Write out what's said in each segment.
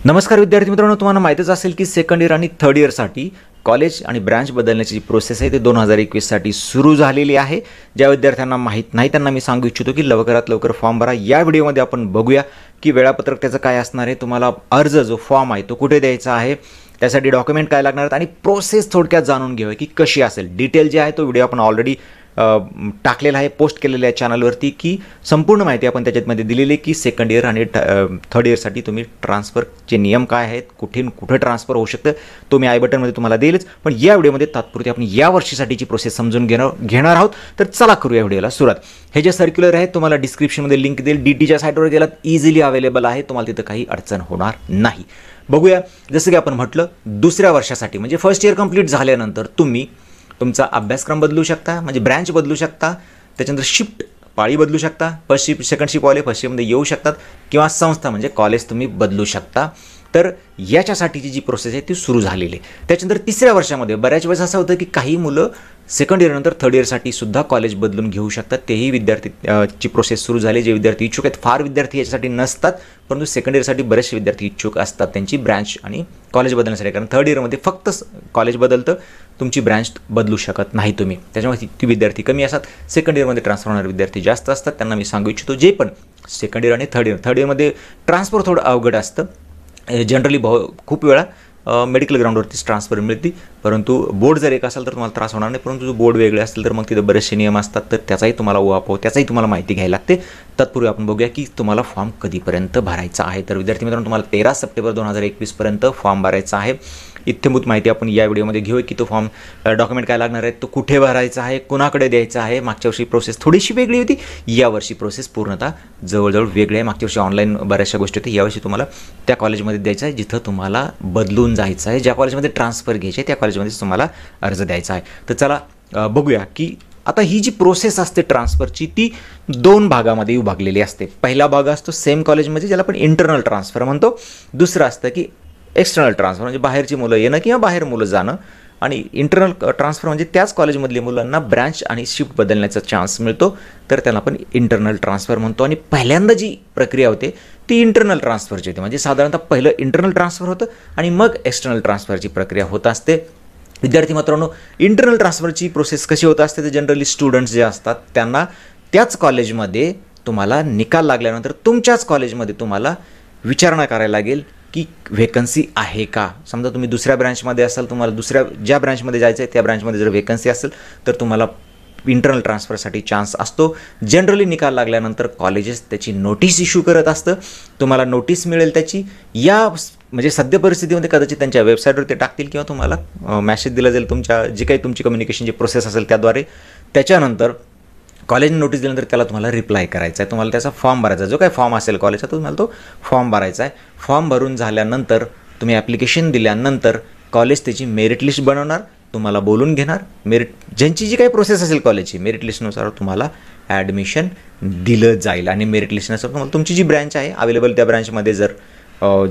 नमस्कार विद्यार्थी मित्रांनो, तुम्हाला माहितीच असेल की सेकंड इयर आणि थर्ड इयरसाठी कॉलेज आणि ब्रांच बदलण्याची जी प्रोसेस आहे ते 2021 साठी सुरू झालेली आहे. ज्या विद्यार्थ्यांना माहीत नाही त्यांना मी सांगू इच्छितो की लवकरात लवकर फॉर्म भरा. या व्हिडिओमध्ये आपण बघूया की वेळापत्रक त्याचं काय असणार आहे, तुम्हाला अर्ज जो फॉर्म आहे तो कुठे द्यायचा आहे, त्यासाठी डॉक्युमेंट काय लागणार आहेत आणि प्रोसेस थोडक्यात जाणून घेऊया की कशी असेल. डिटेल जे आहे तो व्हिडिओ आपण ऑलरेडी टाकलेला आहे, पोस्ट केलेला आहे चॅनलवरती, की संपूर्ण माहिती आपण त्याच्यामध्ये दिलेली आहे की सेकंड इयर आणि थर्ड इयरसाठी तुम्ही ट्रान्सफरचे नियम काय आहेत, कुठे ट्रान्सफर होऊ शकतं तो मी आय बटनमध्ये तुम्हाला देईलच. पण या व्हिडिओमध्ये तात्पुरती आपण या वर्षीसाठीची प्रोसेस समजून घेणार आहोत. तर चला करूया व्हिडिओला सुरुवात. हे जे सर्क्युलर आहे तुम्हाला डिस्क्रिप्शनमध्ये लिंक देईल, DTच्या साईटवर गेलात इझिली अवेलेबल आहे, तुम्हाला तिथं काही अडचण होणार नाही. बघूया, जसं की आपण म्हटलं दुसऱ्या वर्षासाठी म्हणजे फर्स्ट इयर कंप्लीट झाल्यानंतर तुम्ही तुमचा अभ्यासक्रम बदलू शकता, म्हणजे ब्रँच बदलू शकता, त्याच्यानंतर शिफ्ट पाळी बदलू शकता, फर्स्ट शिफ्ट सेकंड शिफ्ट वाले फर्स्ट शिफ्टमध्ये येऊ शकतात, किंवा संस्था म्हणजे कॉलेज तुम्ही बदलू शकता. तर याच्यासाठीची जी प्रोसेस आहे ती सुरू झालेली आहे. त्याच्यानंतर तिसऱ्या वर्षामध्ये बऱ्याच वेळेस असं होतं की काही मुलं सेकंड इयरनंतर थर्ड इयरसाठी सुद्धा कॉलेज बदलून घेऊ शकतात. तेही विद्यार्थी ची प्रोसेस सुरू झाली. जे विद्यार्थी इच्छुक आहेत, फार विद्यार्थी याच्यासाठी नसतात, परंतु सेकंड इयरसाठी बरेचसे विद्यार्थी इच्छुक असतात त्यांची ब्रँच आणि कॉलेज बदलण्यासाठी. कारण थर्ड इयरमध्ये फक्त कॉलेज बदलतं, तुमची ब्रँच बदलू शकत नाही तुम्ही. त्याच्यामुळे ती विद्यार्थी कमी असतात. सेकंड इयरमध्ये ट्रान्सफर होणारे विद्यार्थी जास्त असतात. त्यांना मी सांगू इच्छितो, जे पण सेकंड इयर आणि थर्ड इयरमध्ये ट्रान्सफर थोडं अवघड असतं. जनरली खूप वेळा मेडिकल ग्राउंडवरतीच ट्रान्सफर मिळते, परंतु बोर्ड जर एक असेल तर तुम्हाला त्रास होणार नाही. परंतु जो बोर्ड वेगळे असतील तर मग तिथे बरेचसे नियम असतात, तर त्याचाही तुम्हाला उहापोह, त्याचाही तुम्हाला माहिती घ्यायला लागते. तत्पूर्वी आपण बघूया की तुम्हाला फॉर्म कधीपर्यंत भरायचा आहे. तर विद्यार्थी मित्रांनो, तुम्हाला 13 सप्टेंबर 2021 पर्यंत फॉर्म भरायचा आहे. इत्यंभूत माहिती आपण या व्हिडिओमध्ये घेऊ की तो फॉर्म डॉक्युमेंट काय लागणार आहे, तो कुठे भरायचा आहे, कुणाकडे द्यायचा आहे. मागच्या वर्षी प्रोसेस थोडीशी वेगळी होती, यावर्षी प्रोसेस पूर्णतः जवळजवळ वेगळी आहे. मागच्या वर्षी ऑनलाईन बऱ्याचशा गोष्टी होती, यावर्षी तुम्हाला त्या कॉलेजमध्ये द्यायचं आहे जिथं तुम्हाला बदलून जायचं आहे. ज्या कॉलेजमध्ये ट्रान्सफर घ्यायचे त्या कॉलेजमध्येच तुम्हाला अर्ज द्यायचा आहे. तर चला बघूया की आता ही जी प्रोसेस असते ट्रान्सफरची ती 2 भागामध्ये विभागलेली असते. पहिला भाग असतो सेम कॉलेजमध्ये, ज्याला आपण इंटरनल ट्रान्सफर म्हणतो. दुसरं असतं की एक्सटर्नल ट्रान्सफर, म्हणजे बाहेरची मुलं येणं किंवा बाहेर मुलं जाणं. आणि इंटरनल ट्रान्सफर म्हणजे त्याच कॉलेजमधल्या मुलांना ब्रँच आणि शिफ्ट बदलण्याचा चान्स मिळतो, तर त्याला आपण इंटरनल ट्रान्सफर म्हणतो. आणि पहिल्यांदा जी प्रक्रिया होते ती इंटरनल ट्रान्सफरची होते, म्हणजे साधारणतः पहिलं इंटरनल ट्रान्सफर होतं आणि मग एक्सटर्नल ट्रान्सफरची प्रक्रिया होत असते. विद्यार्थी मित्रांनो, इंटरनल ट्रान्सफरची प्रोसेस कशी होत असते, तर जनरली स्टुडंट्स जे असतात त्यांना त्याच कॉलेजमध्ये तुम्हाला निकाल लागल्यानंतर तुमच्याच कॉलेजमध्ये तुम्हाला विचारणा करायला लागेल की व्हेकन्सी आहे का. समजा तुम्ही दुसऱ्या ब्रँचमध्ये असाल, तुम्हाला दुसऱ्या ज्या ब्रँचमध्ये जायचं आहे त्या ब्रँचमध्ये जर व्हेकन्सी असेल तर तुम्हाला इंटरनल ट्रान्सफरसाठी चान्स असतो. जनरली निकाल लागल्यानंतर कॉलेजेस त्याची नोटीस इश्यू करत असतं, तुम्हाला नोटीस मिळेल त्याची. या म्हणजे सद्य परिस्थितीमध्ये कदाचित त्यांच्या वेबसाईटवर ते टाकतील किंवा तुम्हाला मॅसेज दिला जाईल तुमच्या जी काही तुमची कम्युनिकेशनची प्रोसेस असेल त्याद्वारे. त्याच्यानंतर कॉलेजने नोटीस दिल्यानंतर त्याला तुम्हाला रिप्लाय करायचा आहे, तुम्हाला त्याचा फॉर्म भरायचा आहे. जो काही फॉर्म असेल कॉलेजचा तो तुम्हाला तो फॉर्म भरायचा आहे. फॉर्म भरून झाल्यानंतर तुम्ही ॲप्लिकेशन दिल्यानंतर कॉलेज त्याची मेरिट लिस्ट बनवणार, तुम्हाला बोलून घेणार. ज्यांची जी काही प्रोसेस असेल कॉलेजची मेरिट लिस्टनुसार तुम्हाला ॲडमिशन दिलं जाईल. आणि मेरिट लिस्टनुसार तुम्हाला तुमची जी ब्रँच आहे अवेलेबल त्या ब्रँचमध्ये जर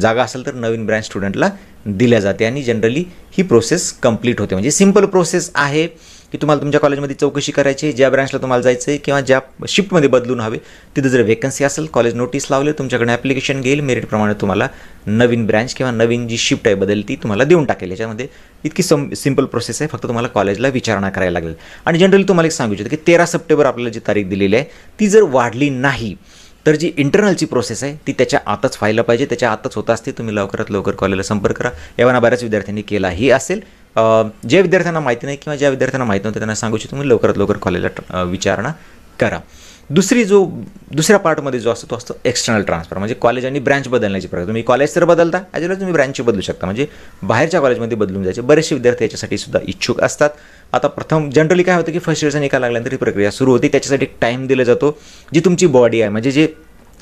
जागा असेल तर नवीन ब्रँच स्टुडंटला दिल्या जाते. आणि जनरली ही प्रोसेस कंप्लीट होते. म्हणजे सिम्पल प्रोसेस आहे की तुम्हाला तुमच्या कॉलेजमध्ये चौकशी करायची आहे, ज्या ब्रँचला तुम्हाला जायचं आहे किंवा ज्या शिफ्टमध्ये बदलून हवे तिथं जर व्हेकन्सी असेल कॉलेज नोटीस लावले, तुमच्याकडे ॲप्लिकेशन घेईल, मेरिटप्रमाणे तुम्हाला नवीन ब्रँच किंवा नवीन जी शिफ्ट आहे बदलती तुम्हाला देऊन टाकेल. याच्यामध्ये इतकी सिम्पल प्रोसेस आहे, फक्त तुम्हाला कॉलेजला विचारणा करायला लागेल. आणि जनरली तुम्हाला एक सांगू इच्छितो की 13 सप्टेंबर आपल्याला जी तारीख दिलेली आहे ती जर वाढली नाही तर जी इंटरनलची प्रोसेस आहे ती त्याच्या आतच व्हायला पाहिजे, त्याच्या आतच होत असते. तुम्ही लवकरात लवकर कॉलेजला संपर्क करा. यावेळेला बऱ्याच विद्यार्थ्यांनी केलाही असेल. ज्या विद्यार्थ्यांना माहिती नाही किंवा ज्या विद्यार्थ्यांना माहिती नव्हतं त्यांना सांगू इच्छितो तुम्ही लवकरात लवकर कॉलेजला विचारणा करा. दुसऱ्या पार्टमध्ये जो असतो तो असतो एक्सटर्नल ट्रान्सफर, म्हणजे कॉलेज आणि ब्रँच बदलण्याची प्रक्रिया. तुम्ही कॉलेज तर बदलता, ॲज वेल तुम्ही ब्रँच बदलू शकता, म्हणजे बाहेरच्या कॉलेजमध्ये बदलून जायचे. बरेचसे विद्यार्थी याच्यासाठी सुद्धा इच्छुक असतात. आता प्रथम जनरली काय होतं की फर्स्ट इयरचा निकाल लागल्यानंतर ही प्रक्रिया सुरू होती. त्याच्यासाठी टाईम दिला जातो. जी तुमची बॉडी आहे, म्हणजे जे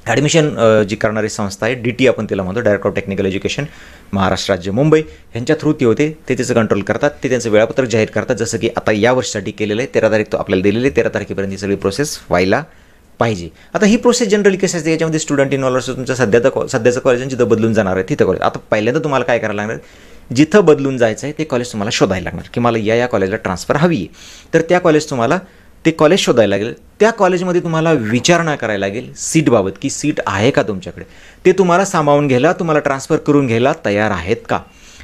ॲडमिशन जी करणारी संस्था आहे DT आपण तिला म्हणतो, director of technical education Maharashtra राज्य मुंबई, ह्यांच्या थ्रू ती होते. ते त्याचं कंट्रोल करतात, ते त्यांचं वेळापत्रक जाहीर करतात. जसं की आता या वर्षासाठी केलेलं आहे, 13 तारीख तो आपल्याला दिलेली आहे. 13 तारखेपर्यंत ही सगळी प्रोसेस व्हायला पाहिजे. आता ही प्रोसेस जनरली कशी असते, याच्यामध्ये स्टुडंट इन्व्हॉल्व असतो. तुमचं सध्याचं कॉलेज जिथं बदलून जाणार आहे तिथं कॉलेज. आता पहिल्यांदा तुम्हाला काय करायला लागणार, जिथं बदलून जायचं आहे ते कॉलेज तुम्हाला शोधायला लागणार की मला या कॉलेजला ट्रान्सफर हवी आहे. तर त्या कॉलेज तुम्हाला ते कॉलेज शोधायला लागेल. त्या कॉलेजमध्ये तुम्हाला विचारणा करायला लागेल सीटबाबत, की सीट आहे का तुमच्याकडे. ते तुम्हाला सामावून घ्यायला, तुम्हाला ट्रान्सफर करून घ्यायला तयार आहेत का.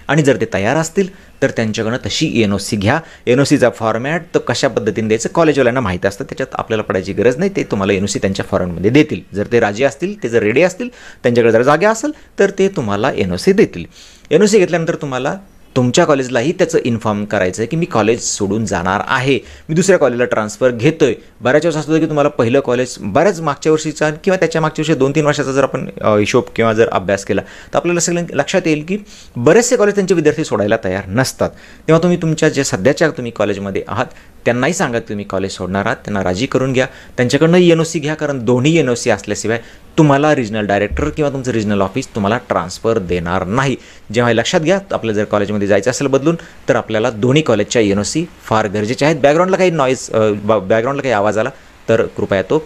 आणि जर ते तयार असतील तर त्यांच्याकडनं तशी NOC घ्या. NOCचा फॉर्मॅट तर कशा पद्धतीने द्यायचं कॉलेजवाल्यांना माहीत असतं, त्याच्यात आपल्याला पडायची गरज नाही. ते तुम्हाला NOC त्यांच्या फॉर्मॅटमध्ये देतील. जर ते राजी असतील, ते जर रेडी असतील, त्यांच्याकडे जर जागा असेल तर ते तुम्हाला NOC देतील. NOC घेतल्यानंतर तुम्हाला तुमच्या कॉलेजलाही त्याचं इन्फॉर्म करायचं आहे की मी कॉलेज सोडून जाणार आहे, मी दुसऱ्या कॉलेजला ट्रान्सफर घेतो आहे. बऱ्याच वेळेस असं होतं की तुम्हाला पहिलं कॉलेज बऱ्याच मागच्या वर्षीचा किंवा त्याच्या मागच्या वर्षी 2-3 वर्षाचा जर आपण हिशोब किंवा जर अभ्यास केला तर आपल्याला सगळं लक्षात येईल की बरेचसे कॉलेज त्यांचे विद्यार्थी सोडायला तयार नसतात. तेव्हा तुम्ही तुमच्या जे सध्याच्या तुम्ही कॉलेजमध्ये आहात त्यांनाही सांगा तुम्ही कॉलेज सोडणार आहात, त्यांना राजी करून घ्या, त्यांच्याकडनं NOC घ्या. कारण दोन्ही NOC असल्याशिवाय तुम्हाला रिजनल डायरेक्टर किंवा तुमचं रिजनल ऑफिस तुम्हाला ट्रान्सफर देणार नाही. जेव्हा हे लक्षात घ्या, आपल्याला जर कॉलेजमध्ये जायचं असेल बदलून तर आपल्याला दोन्ही कॉलेजच्या NOC फार गरजेचे आहेत. बॅकग्राऊंडला काही नॉईज, बॅकग्राऊंडला काही आवाज आला तर कृपया तो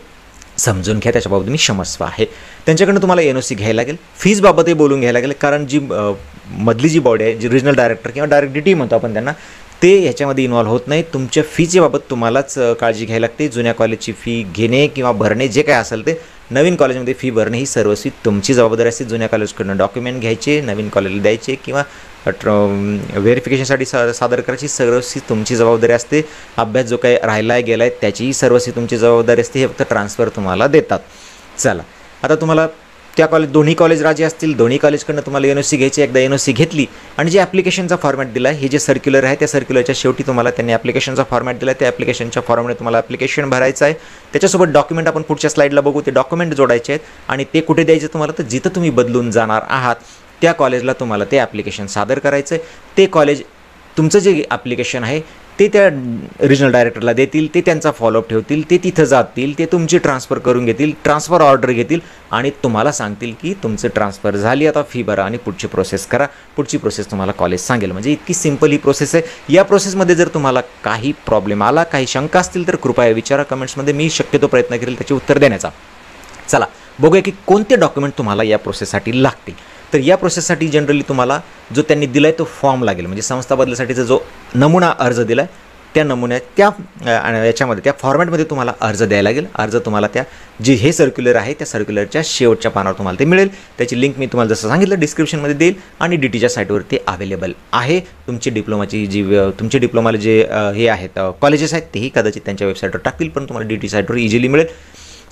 समजून घ्या, त्याच्याबाबत मी क्षमस्व आहे. त्यांच्याकडनं तुम्हाला NOC घ्यायला लागेल. फीजबाबतही बोलून घ्यायला लागेल, कारण जी मधली जी बॉडी आहे, जी रिजनल डायरेक्टर किंवा डायरेक्ट DT म्हणतो आपण त्यांना, ते ह्याच्यामध्ये इन्व्हॉल्व होत नाही. तुमच्या फीच्या बाबत तुम्हालाच काळजी घ्यायला लागते. जुन्या कॉलेजची फी घेणे किंवा भरणे जे काय असेल ते, नवीन कॉलेजमध्ये फी भरणे ही सर्वस्वी तुमची जबाबदारी असते. जुन्या कॉलेजकडनं डॉक्युमेंट घ्यायचे, नवीन कॉलेजला द्यायचे किंवा व्हेरिफिकेशनसाठी सादर करायची सर्वस्वी तुमची जबाबदारी असते. अभ्यास जो काही राहिला आहे गेला आहे त्याचीही सर्वस्वी तुमची जबाबदारी असते. हे फक्त ट्रान्सफर तुम्हाला देतात. चला, आता तुम्हाला त्या दोन्ही कॉलेज राजी असतील, दोन्ही कॉलेजकडनं तुम्हाला NOC घ्यायची. एकदा NOC घेतली आणि जे ॲप्लिकेशनचा फॉर्मॅट दिला आहे, हे जे सर्क्युलर आहे त्या सर्क्युलरच्या शेवटी तुम्हाला त्यांनी ॲप्लिकेशनचा फॉर्मॅट दिला आहे. त्या ॲप्लिकेशनच्या फॉर्मॅटमध्ये तुम्हाला ॲप्लिकेशन भरायचं आहे. त्याच्यासोबत डॉक्युमेंट आपण पुढच्या स्लाईडला बघू, ते डॉक्युमेंट जोडायचे आहेत. आणि ते कुठे द्यायचे तुम्हाला, तर जिथं तुम्ही बदलून जाणार आहात त्या कॉलेजला तुम्हाला ते ॲप्लिकेशन सादर करायचं आहे. ते कॉलेज तुमचं जे ॲप्लिकेशन आहे ते त्या रिजनल डायरेक्टरला देतील, ते त्यांचा फॉलोअप ठेवतील, ते तिथं जातील, ते तुमची ट्रान्सफर करून घेतील, ट्रान्सफर ऑर्डर घेतील आणि तुम्हाला सांगतील की तुमचं ट्रान्सफर झाली, आता फी भरा आणि पुढची प्रोसेस करा. पुढची प्रोसेस तुम्हाला कॉलेज सांगेल. म्हणजे इतकी सिंपल ही प्रोसेस आहे. या प्रोसेसमध्ये जर तुम्हाला काही प्रॉब्लेम आला, काही शंका असतील तर कृपया विचारा कमेंट्समध्ये. मी शक्यतो प्रयत्न करेल त्याचे उत्तर देण्याचा. चला बघूया की कोणते डॉक्युमेंट तुम्हाला या प्रोसेससाठी लागतील. तर या प्रोसेससाठी जनरली तुम्हाला जो त्यांनी दिला आहे तो फॉर्म लागेल. म्हणजे संस्था बदलासाठीचा जो नमुना अर्ज दिला आहे त्या नमुन्यात त्या याच्यामध्ये त्या फॉर्मॅटमध्ये तुम्हाला अर्ज द्यायला लागेल. अर्ज तुम्हाला त्या जे हे सर्क्युलर आहे त्या सर्क्युलरच्या शेवटच्या पानावर तुम्हाला ते मिळेल. त्याची लिंक मी तुम्हाला जसं सांगितलं डिस्क्रिप्शनमध्ये देईल आणि DTच्या साईटवर ते अवेलेबल आहे. तुमची डिप्लोमाची तुमचे डिप्लोमाला जे हे आहेत कॉलेजेस आहेत तेही कदाचित त्यांच्या वेबसाईटवर टाकतील, पण तुम्हाला DT साईटवर इझिली मिळेल.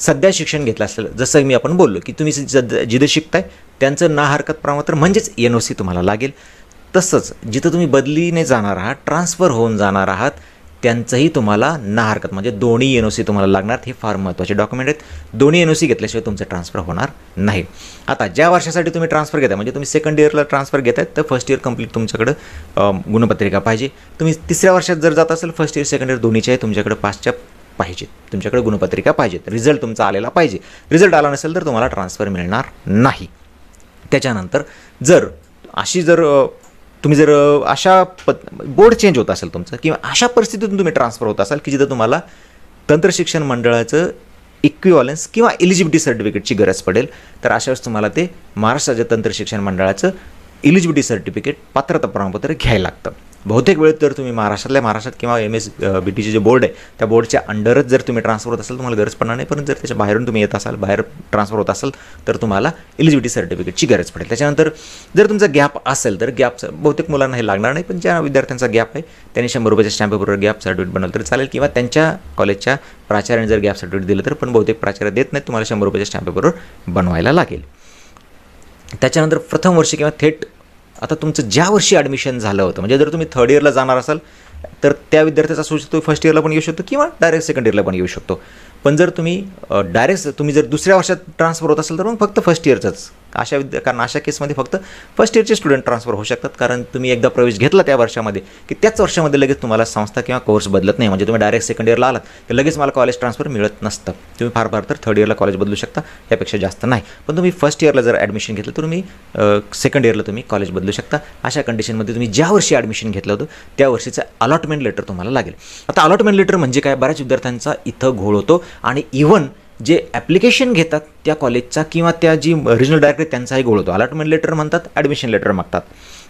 सध्या शिक्षण घेतलं असलेलं, जसं मी आपण बोललो की तुम्ही जिथं शिकताय त्यांचं ना हरकत प्रमाणपत्र म्हणजेच NOC तुम्हाला लागेल. तसंच जिथं तुम्ही बदलीने जाणार आहात, ट्रान्सफर होऊन जाणार आहात, त्यांचंही तुम्हाला ना हरकत म्हणजे दोन्ही NOC तुम्हाला लागणार. हे फार महत्त्वाचे डॉक्युमेंट आहेत. दोन्ही NOC घेतल्याशिवाय तुमचं ट्रान्सफर होणार नाही. आता ज्या वर्षासाठी तुम्ही ट्रान्सफर घेताय, म्हणजे तुम्ही सेकंड इयरला ट्रान्सफर घेताय तर फर्स्ट इयर कंप्लीट तुमच्याकडं गुणपत्रिका पाहिजे. तुम्ही तिसऱ्या वर्षात जर जात असेल, फर्स्ट इयर सेकंड इयर दोन्हीच्या तुमच्याकडे 5च्या पाहिजेत, तुमच्याकडे गुणपत्रिका पाहिजेत, रिझल्ट तुमचा आलेला पाहिजे. रिझल्ट आला नसेल तर तुम्हाला ट्रान्सफर मिळणार नाही. त्याच्यानंतर तुम्ही जर अशा बोर्ड चेंज होत असेल तुमचं किंवा अशा परिस्थितीतून तुम्ही ट्रान्सफर होत असाल की जिथं तुम्हाला तंत्रशिक्षण मंडळाचं इक्विव्हॅलन्स किंवा एलिजिबिलिटी सर्टिफिकेटची गरज पडेल, तर अशा वेळेस तुम्हाला ते महाराष्ट्र राज्य तंत्रशिक्षण मंडळाचं एलिजिबिलिटी सर्टिफिकेट पात्रता प्रमाणपत्र घ्यायला लागतं. बहुतेक वेळेत जर तुम्ही महाराष्ट्रात किंवा MSBTचे जे बोर्ड आहे त्या बोर्डच्या अंडरच जर तुम्ही ट्रान्सफर होत असाल तुम्हाला गरज पडणार नाही. परंतु जर त्याच्या बाहेरून तुम्ही येत असाल, बाहेर ट्रान्सफर होत असाल तर तुम्हाला एलिजिबिलिटी सर्टिफिकेटची गरज पडेल. त्याच्यानंतर जर तुमचा गॅप असेल तर बहुतेक मुलांना हे लागणार नाही, पण ज्या विद्यार्थ्यांचा गॅप आहे त्यांनी 100 रुपयाच्या स्टॅम्प पेपरवर गॅप सर्टिफिकेट बनवलं तर चालेल, किंवा त्यांच्या कॉलेजच्या प्राचार्याने जर गॅप सर्टिफिकेट दिलं तर, पण बहुतेक प्राचार्य देत नाहीत, तुम्हाला 100 रुपयाच्या स्टॅम्प पेपरवर बनवायला लागेल. त्याच्यानंतर प्रथम वर्ष किंवा थेट आता तुमचं ज्या वर्षी ॲडमिशन झालं होतं, म्हणजे जर तुम्ही थर्ड इयरला जाणार असाल तर त्या विद्यार्थ्याचा असू शकतो फर्स्ट इयरला पण येऊ शकतो किंवा डायरेक्ट सेकंड इयरला पण येऊ शकतो. पण जर तुम्ही जर दुसऱ्या वर्षात ट्रान्सफर होत असेल तर मग फक्त फर्स्ट इयरचंच कारण अशा केसमध्ये फक्त फर्स्ट इयरचे स्टुडंट ट्रान्सफर होऊ शकतात. कारण तुम्ही एकदा प्रवेश घेतला त्या वर्षामध्ये की त्याच वर्षामध्ये लगेच तुम्हाला संस्था किंवा कोर्स बदलत नाही. म्हणजे तुम्ही डायरेक्ट सेकंड इयरला आलात तर लगेच मला कॉलेज ट्रान्सफर मिळत नसतं. तुम्ही फार तर थर्ड इयरला कॉलेज बदलू शकता, यापेक्षा जास्त नाही. पण तुम्ही फर्स्ट इयरला जर ॲडमिशन घेतलं तर तुम्ही सेकंड इयरला तुम्ही कॉलेज बदलू शकता. अशा कंडिशनमध्ये तुम्ही ज्या वर्षी ॲडमिशन घेतलं होतं त्या वर्षीचं अलॉटमेंट लेटर तुम्हाला लागेल. आता अलॉटमेंट लेटर म्हणजे काय, बऱ्याच विद्यार्थ्यांचा इथं घोळ होतो आणि इव्हन जे ॲप्लिकेशन घेतात त्या कॉलेजचा किंवा त्या जी रिजनल डायरेक्टर त्यांचाही गोळ होतो. अलॉटमेंट लेटर म्हणतात, ॲडमिशन लेटर मागतात.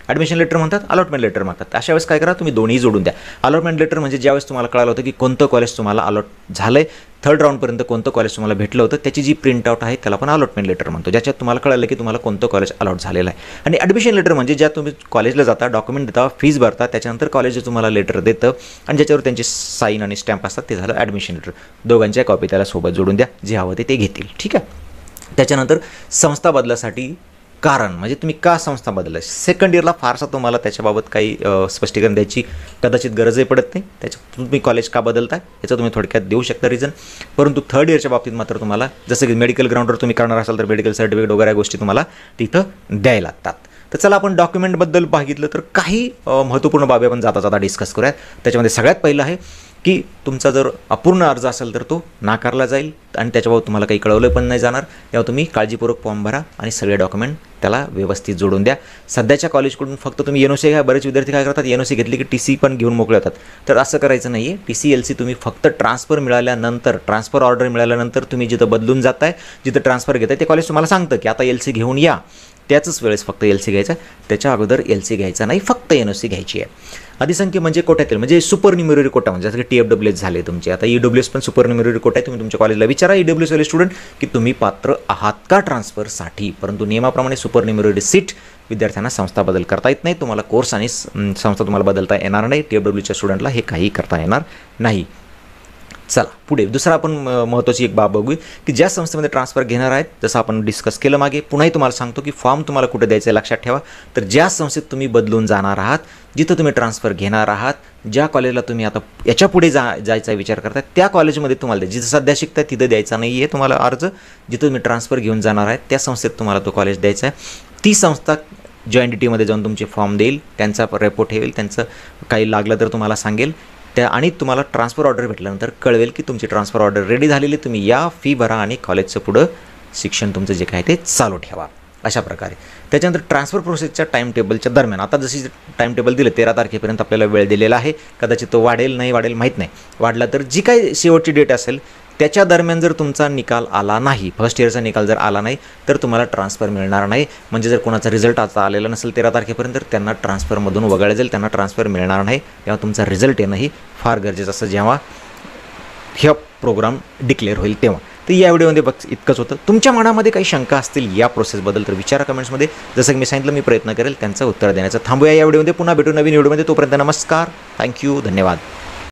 ॲडमिशन लेटर म्हणतात, अलॉटमेंट लेटर मागतात. अशा वेळेस काय करा, तुम्ही दोन्ही जोडून द्या. अलॉटमेंट लेटर म्हणजे ज्यावेळेस तुम्हाला कळालं होतं की कोणतं कॉलेज तुम्हाला अलॉट झालं आहे, थर्ड राऊंडपर्यंत कोणतं कॉलेज तुम्हाला भेटलं होतं, त्याची जी प्रिंटआउट आहे त्याला आपण अलॉटमेंट लेटर म्हणतो, ज्याच्यात तुम्हाला कळलं की तुम्हाला कोणतं कॉलेज अलॉट झालेलं आहे. आणि ॲडमिशन लेटर म्हणजे ज्या तुम्ही कॉलेजला जाता, डॉक्युमेंट देता, फीज भरता, त्याच्यानंतर कॉलेज तुम्हाला लेटर देतं आणि ज्याच्यावर त्यांची साईन आणि स्टॅम्प असतात, ते झालं ॲडमिशन लेटर. दोघांच्या कॉपी त्याला सोबत जोडून द्या, जे हवं ते घेतील. ठीक आहे. त्याच्यानंतर संस्था बदलासाठी कारण म्हणजे तुम्ही का संस्था बदलला. सेकंड इयरला फारसा तुम्हाला त्याच्याबाबत काही स्पष्टीकरण द्यायची कदाचित गरजही पडत नाही. त्याच्यात तुम्ही कॉलेज का बदलताय याचं तुम्ही थोडक्यात देऊ शकता रिझन. परंतु थर्ड इयरच्या बाबतीत मात्र तुम्हाला जसं की मेडिकल ग्राउंडवर तुम्ही करणार असाल तर मेडिकल सर्टिफिकेट वगैरे गोष्टी तुम्हाला तिथं द्यायला लागतात. तर चला आपण डॉक्युमेंटबद्दल बघितलं तर काही महत्त्वपूर्ण बाबी आपण जाता जाता डिस्कस करूयात. त्याच्यामध्ये सगळ्यात पहिलं आहे की तुमचा जर अपूर्ण अर्ज असेल तर तो नाकारला जाईल आणि त्याच्याबाबत तुम्हाला काही कळवलं पण नाही जाणार. तेव्हा तुम्ही काळजीपूर्वक फॉर्म भरा आणि सगळे डॉक्युमेंट त्याला व्यवस्थित जोडून द्या. सध्याच्या कॉलेजकडून फक्त तुम्ही एनओसी घ्या. बरेच विद्यार्थी काय करतात, एनओसी घेतली की टीसी पण घेऊन मोकळे होतात. तर असं करायचं नाही आहे. टीसी एलसी तुम्ही फक्त ट्रान्सफर मिळाल्यानंतर, ट्रान्सफर ऑर्डर मिळाल्यानंतर तुम्ही जिथं बदलून जाताय, जिथं ट्रान्सफर घेताय ते कॉलेज तुम्हाला सांगतं की आता एलसी घेऊन या. त्याच वेळेस फक्त एलसी घ्यायचा, त्याच्या अगोदर एलसी घ्यायचा नाही, फक्त एनओसी घ्यायची आहे. अधिसंख्य म्हणजे कोट्यातील म्हणजे सुपर न्युमेररी कोटा म्हणजे जसं की TFWS झाले तुमचे. आता EWS पण सुपर न्युमेररी कोटा आहे. तुम्ही तुमच्या कॉलेजला विचारा EWS वाले स्टुडंट की तुम्ही पात्र आहात का ट्रान्सफरसाठी. परंतु नियमाप्रमाणे सुपर न्युमेररी सीट विद्यार्थ्यांना संस्था बदल करता येत नाही. तुम्हाला कोर्स आणि संस्था तुम्हाला बदलता येणार नाही. TFWSच्या स्टुडंटला हे काही करता येणार नाही. चला पुढे दुसरा आपण महत्त्वाची एक बाब बघू की ज्या संस्थेमध्ये ट्रान्सफर घेणार आहेत, जसं आपण डिस्कस केलं मागे, पुन्हाही तुम्हाला सांगतो की फॉर्म तुम्हाला कुठे द्यायचं आहे लक्षात ठेवा. तर ज्या संस्थेत तुम्ही बदलून जाणार आहात, जिथं तुम्ही ट्रान्सफर घेणार आहात, ज्या कॉलेजला तुम्ही आता याच्या पुढे जायचा विचार करताय त्या कॉलेजमध्ये तुम्हाला जिथं सध्या शिकताय तिथं द्यायचा नाही आहे तुम्हाला अर्ज. जिथं तुम्ही ट्रान्सफर घेऊन जाणार आहे त्या संस्थेत तुम्हाला तो कॉलेज द्यायचा आहे. ती संस्था जॉईंटिटीमध्ये जाऊन तुमचे फॉर्म देईल, त्यांचा रेपोर्ट ठेवेल, त्यांचं काही लागलं तर तुम्हाला सांगेल त्या आणि तुम्हाला ट्रान्सफर ऑर्डर भेटल्यानंतर कळवेल की तुमची ट्रान्सफर ऑर्डर रेडी झालेली, तुम्ही या, फी भरा आणि कॉलेजचं पुढं शिक्षण तुमचं जे काय ते चालू ठेवा. अशा प्रकारे त्याच्यानंतर ट्रान्सफर प्रोसेसच्या टाईम टेबलच्या दरम्यान आता जशी टाईम टेबल दिलं 13 तारखेपर्यंत आपल्याला वेळ दिलेला आहे. कदाचित तो वाढेल नाही वाढेल माहीत नाही. वाढला तर जी काही शेवटची डेट असेल त्याच्या दरम्यान जर तुमचा निकाल आला नाही, फर्स्ट इयरचा निकाल जर आला नाही तर तुम्हाला ट्रान्सफर मिळणार नाही. म्हणजे जर कोणाचा रिझल्ट आता आलेला नसेल 13 तारखेपर्यंत तर त्यांना ट्रान्सफरमधून वगळलं जाईल, त्यांना ट्रान्सफर मिळणार नाही. तेव्हा तुमचा रिझल्ट येणंही फार गरजेचं असं जेव्हा हे प्रोग्राम डिक्लेअर होईल तेव्हा. तर या व्हिडिओमध्ये इतकंच होतं. तुमच्या मनामध्ये काही शंका असतील या प्रोसेसबद्दल तर विचारा कमेंट्समध्ये. जसं की मी सांगितलं मी प्रयत्न करेल त्यांचं उत्तर देण्याचं. थांबूया या व्हिडिओमध्ये, पुन्हा भेटू नवीन व्हिडिओमध्ये. तोपर्यंत नमस्कार, थँक्यू, धन्यवाद.